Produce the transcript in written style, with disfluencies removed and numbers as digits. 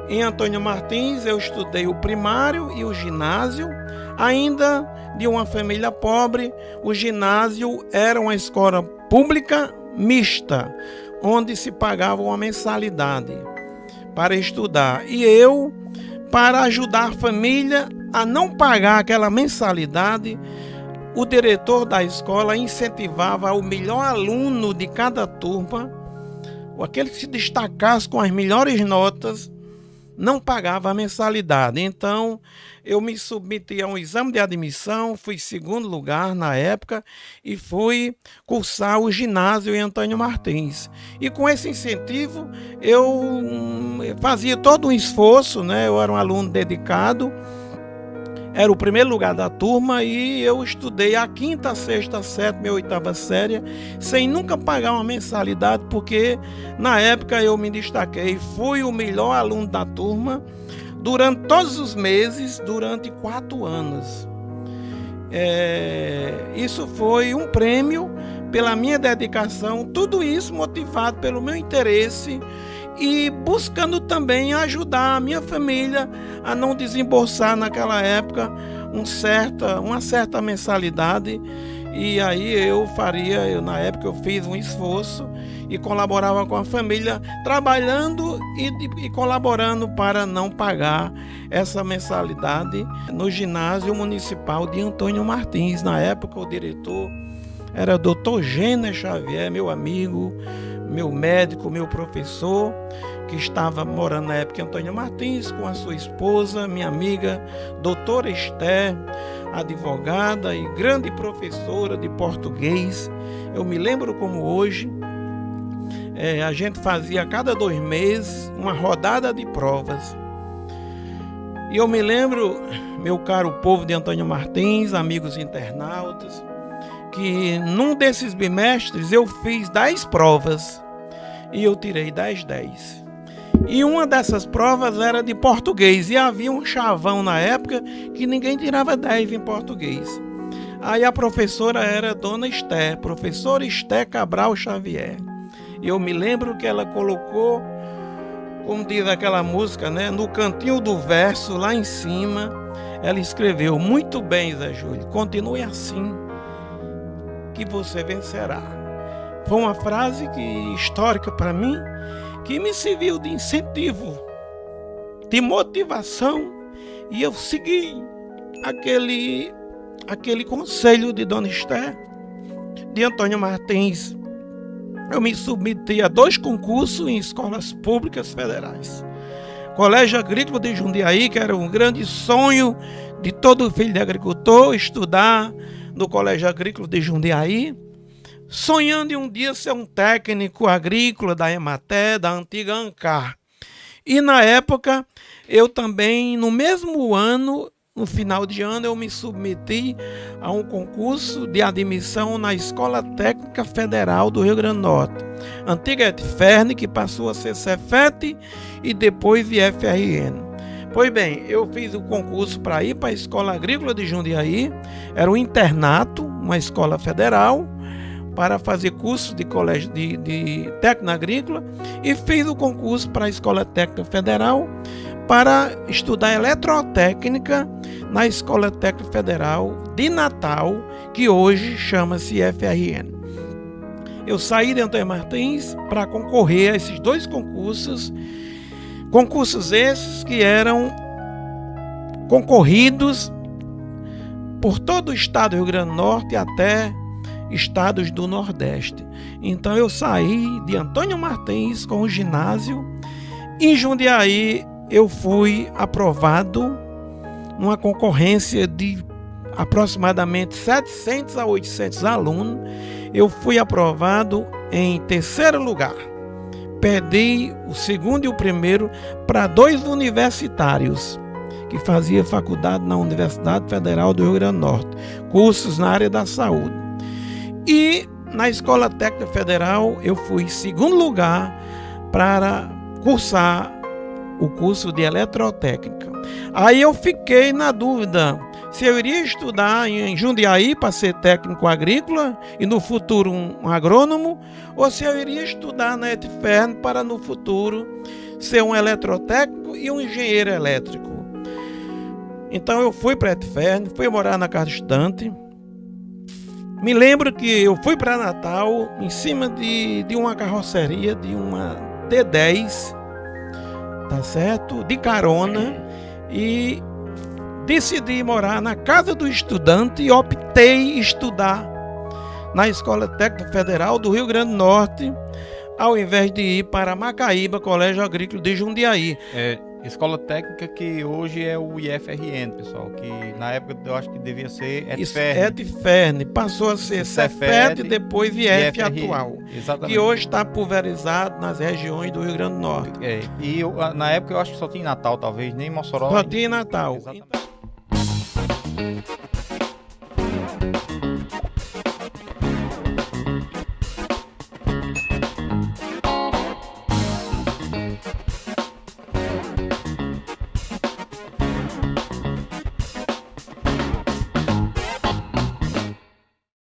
Em Antônio Martins eu estudei o primário e o ginásio, ainda de uma família pobre. O ginásio era uma escola pública mista, onde se pagava uma mensalidade para estudar. E eu, para ajudar a família a não pagar aquela mensalidade, o diretor da escola incentivava o melhor aluno de cada turma, aquele que se destacasse com as melhores notas, não pagava a mensalidade. Então, eu me submeti a um exame de admissão, fui segundo lugar na época e fui cursar o ginásio em Antônio Martins. E com esse incentivo, eu fazia todo um esforço, né? Eu era um aluno dedicado, era o primeiro lugar da turma e eu estudei a 5ª, 6ª, 7ª e 8ª série sem nunca pagar uma mensalidade, porque na época eu me destaquei, fui o melhor aluno da turma durante todos os meses, durante 4 anos. Isso foi um prêmio pela minha dedicação, tudo isso motivado pelo meu interesse e buscando também ajudar a minha família a não desembolsar naquela época uma certa mensalidade. E aí na época eu fiz um esforço e colaborava com a família, trabalhando e colaborando para não pagar essa mensalidade no ginásio municipal de Antônio Martins. Na época o diretor era o Dr. Gêner Xavier, meu amigo, meu médico, meu professor, que estava morando na época em Antônio Martins com a sua esposa, minha amiga, doutora Esther, advogada e grande professora de português. Eu me lembro como hoje, a gente fazia a cada 2 meses uma rodada de provas. E eu me lembro, meu caro povo de Antônio Martins, amigos internautas, que num desses bimestres eu fiz 10 provas e eu tirei 10. E uma dessas provas era de português e havia um chavão na época que ninguém tirava 10 em português. Aí a professora era Dona Esther, professora Esther Cabral Xavier. E eu me lembro que ela colocou, como diz aquela música, né, no cantinho do verso, lá em cima, ela escreveu: muito bem, Zé Júlio, continue assim que você vencerá. Foi uma frase histórica para mim, que me serviu de incentivo, de motivação, e eu segui aquele conselho de Dona Esther, de Antônio Martins. Eu me submeti a 2 concursos em escolas públicas federais. Colégio Agrícola de Jundiaí, que era um grande sonho de todo filho de agricultor, estudar no Colégio Agrícola de Jundiaí, sonhando em um dia ser um técnico agrícola da Emater, da antiga ANCAR. E na época, eu também, no mesmo ano, no final de ano, eu me submeti a um concurso de admissão na Escola Técnica Federal do Rio Grande do Norte, antiga ETFERN, que passou a ser Cefet e depois IFRN. Pois bem, eu fiz o concurso para ir para a Escola Agrícola de Jundiaí, era um internato, uma escola federal, para fazer curso de colégio de técnica agrícola, e fiz o concurso para a Escola Técnica Federal para estudar eletrotécnica na Escola Técnica Federal de Natal, que hoje chama-se IFRN. Eu saí de Antônio Martins para concorrer a esses 2 concursos esses que eram concorridos por todo o estado do Rio Grande do Norte até estados do Nordeste. Então eu saí de Antônio Martins com o ginásio. Em Jundiaí eu fui aprovado numa concorrência de aproximadamente 700 a 800 alunos. Eu fui aprovado em 3º lugar. Perdi o 2º e o 1º para 2 universitários que faziam faculdade na Universidade Federal do Rio Grande do Norte, cursos na área da saúde. E na Escola Técnica Federal eu fui em 2º lugar para cursar o curso de eletrotécnica. Aí eu fiquei na dúvida se eu iria estudar em Jundiaí para ser técnico agrícola e no futuro um agrônomo, ou se eu iria estudar na ETFERN para no futuro ser um eletrotécnico e um engenheiro elétrico. Então eu fui para a ETFERN, fui morar na casa do estudante. Me lembro que eu fui para Natal em cima de uma carroceria, de uma T10, tá certo? De carona, e decidi morar na casa do estudante e optei estudar na Escola Técnica Federal do Rio Grande do Norte, ao invés de ir para Macaíba, Colégio Agrícola de Jundiaí. Escola técnica que hoje é o IFRN, pessoal, que na época eu acho que devia ser ETFERN. ETFERN, passou a ser Cefet, depois IF atual, exatamente. Que hoje está pulverizado nas regiões do Rio Grande do Norte. E na época eu acho que só tinha em Natal, talvez, nem em Mossoró. Só tinha em Natal. Exatamente.